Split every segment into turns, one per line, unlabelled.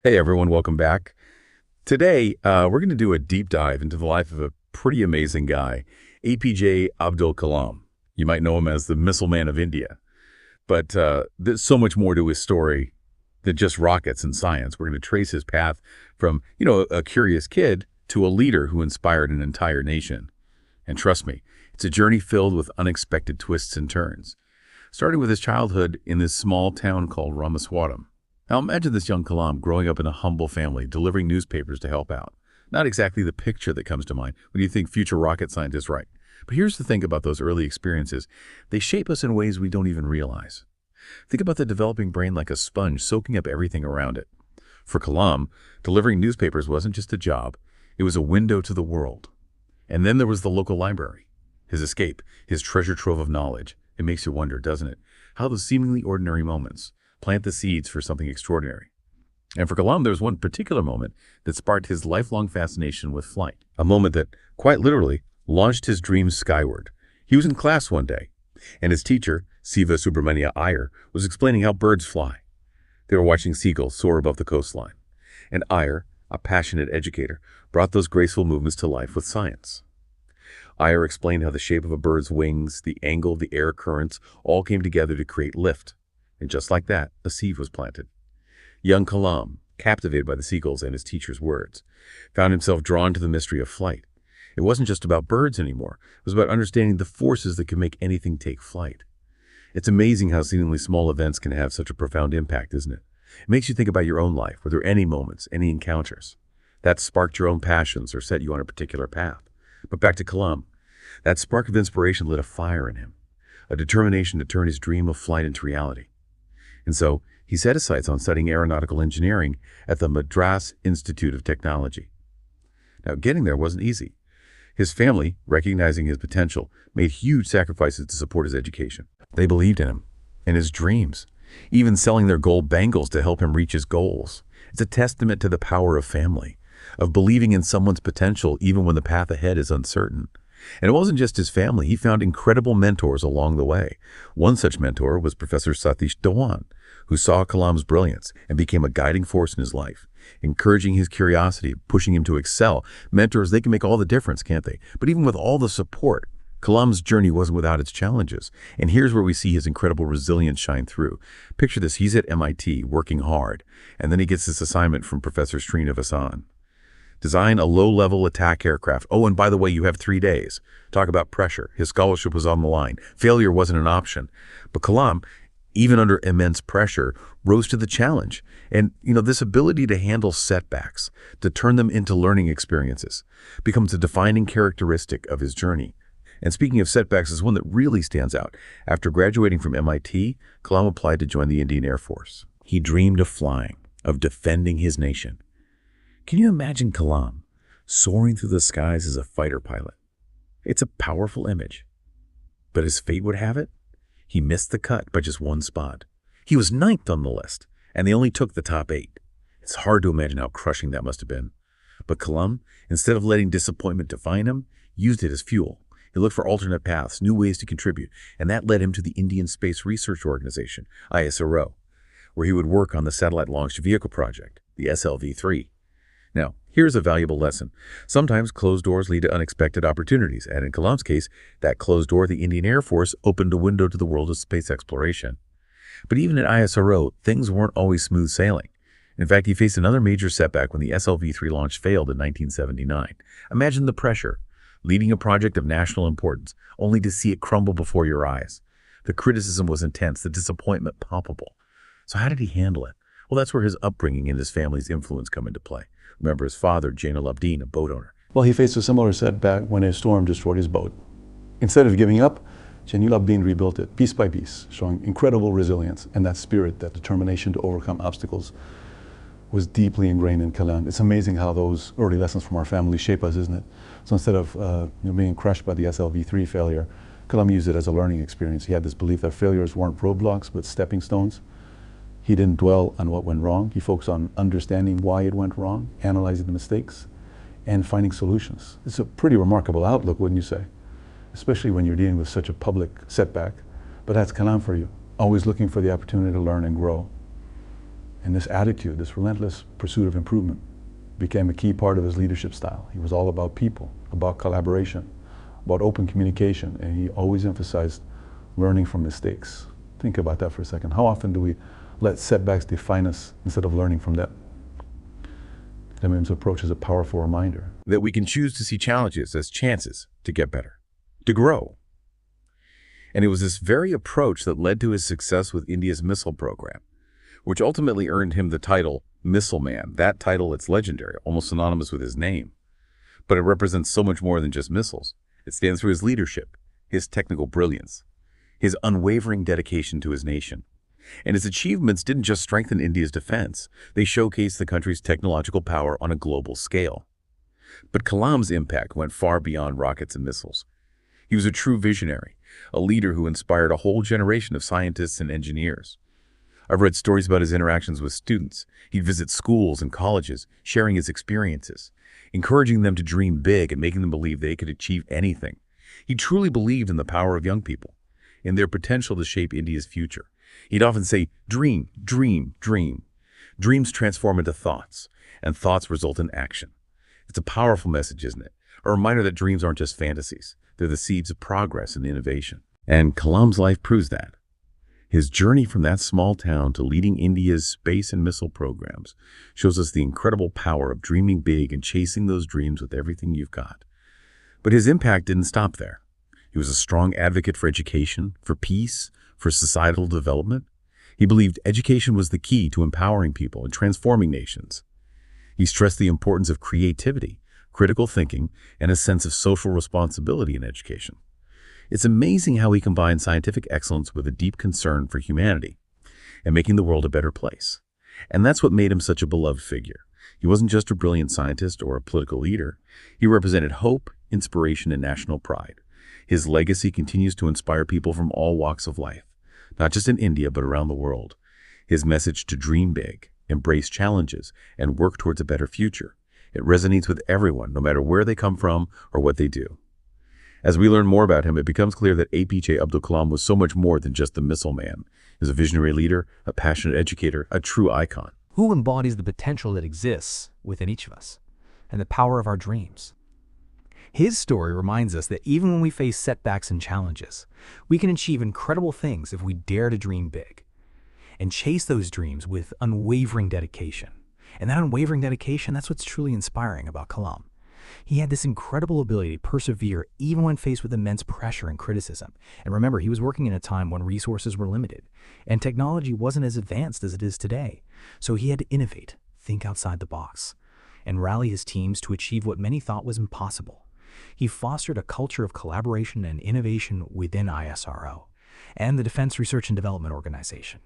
Hey everyone, welcome back. Today, we're going to do a deep dive into the life of a pretty amazing guy, APJ Abdul Kalam. You might know him as the Missile Man of India, but there's so much more to his story than just rockets and science. We're going to trace his path from, a curious kid to a leader who inspired an entire nation. And trust me, it's a journey filled with unexpected twists and turns, starting with his childhood in this small town called Ramaswamy. Now imagine this young Kalam growing up in a humble family, delivering newspapers to help out. Not exactly the picture that comes to mind when you think future rocket scientist, right? But here's the thing about those early experiences. They shape us in ways we don't even realize. Think about the developing brain like a sponge, soaking up everything around it. For Kalam, delivering newspapers wasn't just a job. It was a window to the world. And then there was the local library. His escape, his treasure trove of knowledge. It makes you wonder, doesn't it? How those seemingly ordinary moments plant the seeds for something extraordinary. And for Kalam, there was one particular moment that sparked his lifelong fascination with flight. A moment that, quite literally, launched his dreams skyward. He was in class one day, and his teacher, Siva Subramania Iyer, was explaining how birds fly. They were watching seagulls soar above the coastline. And Iyer, a passionate educator, brought those graceful movements to life with science. Iyer explained how the shape of a bird's wings, the angle of the air currents, all came together to create lift. And just like that, a seed was planted. Young Kalam, captivated by the seagulls and his teacher's words, found himself drawn to the mystery of flight. It wasn't just about birds anymore. It was about understanding the forces that can make anything take flight. It's amazing how seemingly small events can have such a profound impact, isn't it? It makes you think about your own life. Were there any moments, any encounters that sparked your own passions or set you on a particular path? But back to Kalam. That spark of inspiration lit a fire in him, a determination to turn his dream of flight into reality. And so he set his sights on studying aeronautical engineering at the Madras Institute of Technology. Now, getting there wasn't easy. His family, recognizing his potential, made huge sacrifices to support his education. They believed in him and his dreams, even selling their gold bangles to help him reach his goals. It's a testament to the power of family, of believing in someone's potential even when the path ahead is uncertain. And it wasn't just his family. He found incredible mentors along the way. One such mentor was Professor Satish Dhawan, who saw Kalam's brilliance and became a guiding force in his life, encouraging his curiosity, pushing him to excel. Mentors, they can make all the difference, can't they? But even with all the support, Kalam's journey wasn't without its challenges. And here's where we see his incredible resilience shine through. Picture this, he's at MIT working hard, and then he gets this assignment from Professor Srinivasan. Design a low-level attack aircraft. Oh, and by the way, you have 3 days. Talk about pressure. His scholarship was on the line. Failure wasn't an option. But Kalam, even under immense pressure, rose to the challenge. And, this ability to handle setbacks, to turn them into learning experiences, becomes a defining characteristic of his journey. And speaking of setbacks, is one that really stands out. After graduating from MIT, Kalam applied to join the Indian Air Force. He dreamed of flying, of defending his nation. Can you imagine Kalam soaring through the skies as a fighter pilot? It's a powerful image. But as fate would have it, he missed the cut by just one spot. He was 9th on the list, and they only took the top 8. It's hard to imagine how crushing that must have been. But Kalam, instead of letting disappointment define him, used it as fuel. He looked for alternate paths, new ways to contribute, and that led him to the Indian Space Research Organization, ISRO, where he would work on the Satellite Launched Vehicle Project, the SLV-3. Now, here's a valuable lesson. Sometimes closed doors lead to unexpected opportunities, and in Kalam's case, that closed door, the Indian Air Force, opened a window to the world of space exploration. But even at ISRO, things weren't always smooth sailing. In fact, he faced another major setback when the SLV-3 launch failed in 1979. Imagine the pressure, leading a project of national importance, only to see it crumble before your eyes. The criticism was intense, the disappointment palpable. So how did he handle it? Well, that's where his upbringing and his family's influence come into play. Remember his father, Jainul Abdin, a boat owner.
Well, he faced a similar setback when a storm destroyed his boat. Instead of giving up, Jainul Abdin rebuilt it piece by piece, showing incredible resilience, and that spirit, that determination to overcome obstacles was deeply ingrained in Kalam. It's amazing how those early lessons from our family shape us, isn't it? So instead of being crushed by the SLV-3 failure, Kalam used it as a learning experience. He had this belief that failures weren't roadblocks, but stepping stones. He didn't dwell on what went wrong. He focused on understanding why it went wrong, analyzing the mistakes, and finding solutions. It's a pretty remarkable outlook, wouldn't you say? Especially when you're dealing with such a public setback. But that's Kalam for you, always looking for the opportunity to learn and grow. And this attitude, this relentless pursuit of improvement, became a key part of his leadership style. He was all about people, about collaboration, about open communication, and he always emphasized learning from mistakes. Think about that for a second. How often do we let setbacks define us instead of learning from them? Demim's approach is a powerful reminder
that we can choose to see challenges as chances to get better, to grow. And it was this very approach that led to his success with India's missile program, which ultimately earned him the title Missile Man. That title, it's legendary, almost synonymous with his name. But it represents so much more than just missiles. It stands for his leadership, his technical brilliance, his unwavering dedication to his nation. And his achievements didn't just strengthen India's defense, they showcased the country's technological power on a global scale. But Kalam's impact went far beyond rockets and missiles. He was a true visionary, a leader who inspired a whole generation of scientists and engineers. I've read stories about his interactions with students. He'd visit schools and colleges, sharing his experiences, encouraging them to dream big and making them believe they could achieve anything. He truly believed in the power of young people, in their potential to shape India's future. He'd often say, dream, dream, dream. Dreams transform into thoughts, and thoughts result in action. It's a powerful message, isn't it? A reminder that dreams aren't just fantasies. They're the seeds of progress and innovation. And Kalam's life proves that. His journey from that small town to leading India's space and missile programs shows us the incredible power of dreaming big and chasing those dreams with everything you've got. But his impact didn't stop there. He was a strong advocate for education, for peace, for societal development. He believed education was the key to empowering people and transforming nations. He stressed the importance of creativity, critical thinking, and a sense of social responsibility in education. It's amazing how he combined scientific excellence with a deep concern for humanity and making the world a better place. And that's what made him such a beloved figure. He wasn't just a brilliant scientist or a political leader. He represented hope, inspiration, and national pride. His legacy continues to inspire people from all walks of life, not just in India, but around the world. His message to dream big, embrace challenges, and work towards a better future. It resonates with everyone, no matter where they come from or what they do. As we learn more about him, it becomes clear that APJ Abdul Kalam was so much more than just the missile man. He was a visionary leader, a passionate educator, a true icon.
Who embodies the potential that exists within each of us and the power of our dreams. His story reminds us that even when we face setbacks and challenges, we can achieve incredible things if we dare to dream big and chase those dreams with unwavering dedication. And that unwavering dedication, that's what's truly inspiring about Kalam. He had this incredible ability to persevere even when faced with immense pressure and criticism. And remember, he was working in a time when resources were limited and technology wasn't as advanced as it is today. So he had to innovate, think outside the box, and rally his teams to achieve what many thought was impossible. He fostered a culture of collaboration and innovation within ISRO and the Defense Research and Development Organization,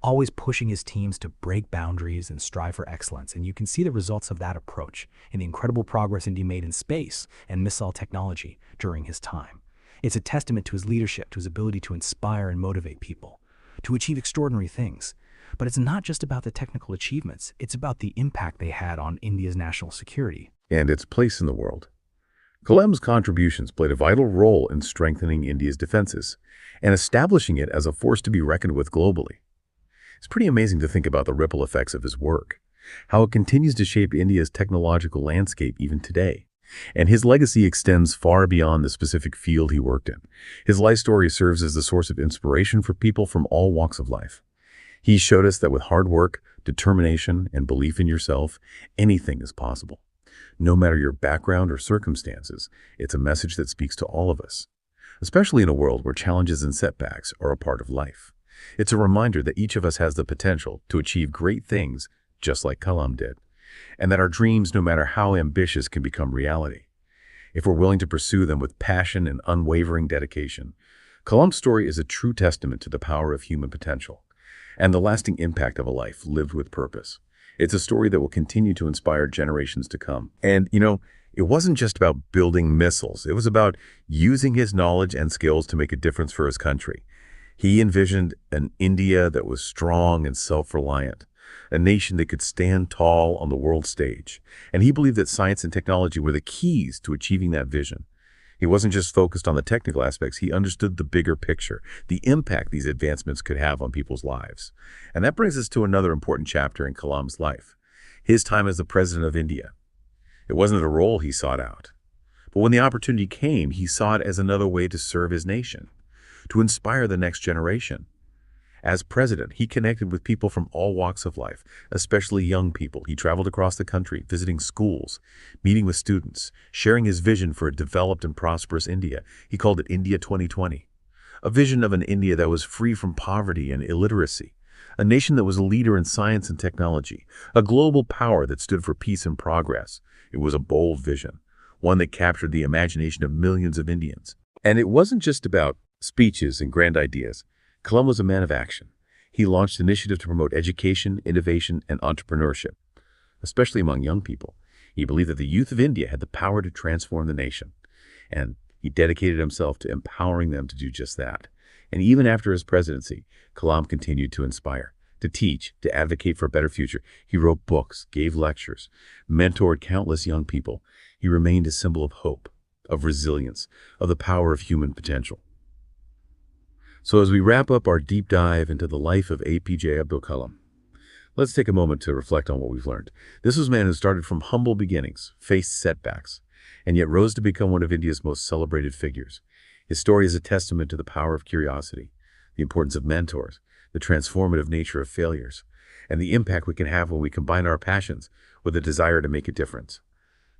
always pushing his teams to break boundaries and strive for excellence. And you can see the results of that approach in the incredible progress India made in space and missile technology during his time. It's a testament to his leadership, to his ability to inspire and motivate people, to achieve extraordinary things. But it's not just about the technical achievements, it's about the impact they had on India's national security
And its place in the world. Kalam's contributions played a vital role in strengthening India's defenses and establishing it as a force to be reckoned with globally. It's pretty amazing to think about the ripple effects of his work, how it continues to shape India's technological landscape even today. And his legacy extends far beyond the specific field he worked in. His life story serves as a source of inspiration for people from all walks of life. He showed us that with hard work, determination, and belief in yourself, anything is possible. No matter your background or circumstances, it's a message that speaks to all of us, especially in a world where challenges and setbacks are a part of life. It's a reminder that each of us has the potential to achieve great things just like Kalam did, and that our dreams, no matter how ambitious, can become reality if we're willing to pursue them with passion and unwavering dedication. Kalam's story is a true testament to the power of human potential and the lasting impact of a life lived with purpose. It's a story that will continue to inspire generations to come. And, it wasn't just about building missiles. It was about using his knowledge and skills to make a difference for his country. He envisioned an India that was strong and self-reliant, a nation that could stand tall on the world stage. And he believed that science and technology were the keys to achieving that vision. He wasn't just focused on the technical aspects, he understood the bigger picture, the impact these advancements could have on people's lives. And that brings us to another important chapter in Kalam's life, his time as the President of India. It wasn't a role he sought out. But when the opportunity came, he saw it as another way to serve his nation, to inspire the next generation. As president, he connected with people from all walks of life, especially young people. He traveled across the country, visiting schools, meeting with students, sharing his vision for a developed and prosperous India. He called it India 2020, a vision of an India that was free from poverty and illiteracy, a nation that was a leader in science and technology, a global power that stood for peace and progress. It was a bold vision, one that captured the imagination of millions of Indians. And it wasn't just about speeches and grand ideas. Kalam was a man of action. He launched initiatives to promote education, innovation, and entrepreneurship, especially among young people. He believed that the youth of India had the power to transform the nation, and he dedicated himself to empowering them to do just that. And even after his presidency, Kalam continued to inspire, to teach, to advocate for a better future. He wrote books, gave lectures, mentored countless young people. He remained a symbol of hope, of resilience, of the power of human potential. So as we wrap up our deep dive into the life of APJ Abdul Kalam, let's take a moment to reflect on what we've learned. This was a man who started from humble beginnings, faced setbacks, and yet rose to become one of India's most celebrated figures. His story is a testament to the power of curiosity, the importance of mentors, the transformative nature of failures, and the impact we can have when we combine our passions with a desire to make a difference.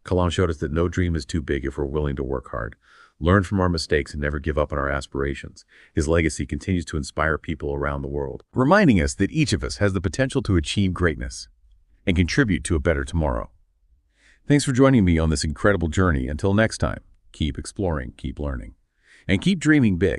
Kalam showed us that no dream is too big if we're willing to work hard, learn from our mistakes, and never give up on our aspirations. His legacy continues to inspire people around the world, reminding us that each of us has the potential to achieve greatness and contribute to a better tomorrow. Thanks for joining me on this incredible journey. Until next time, keep exploring, keep learning, and keep dreaming big.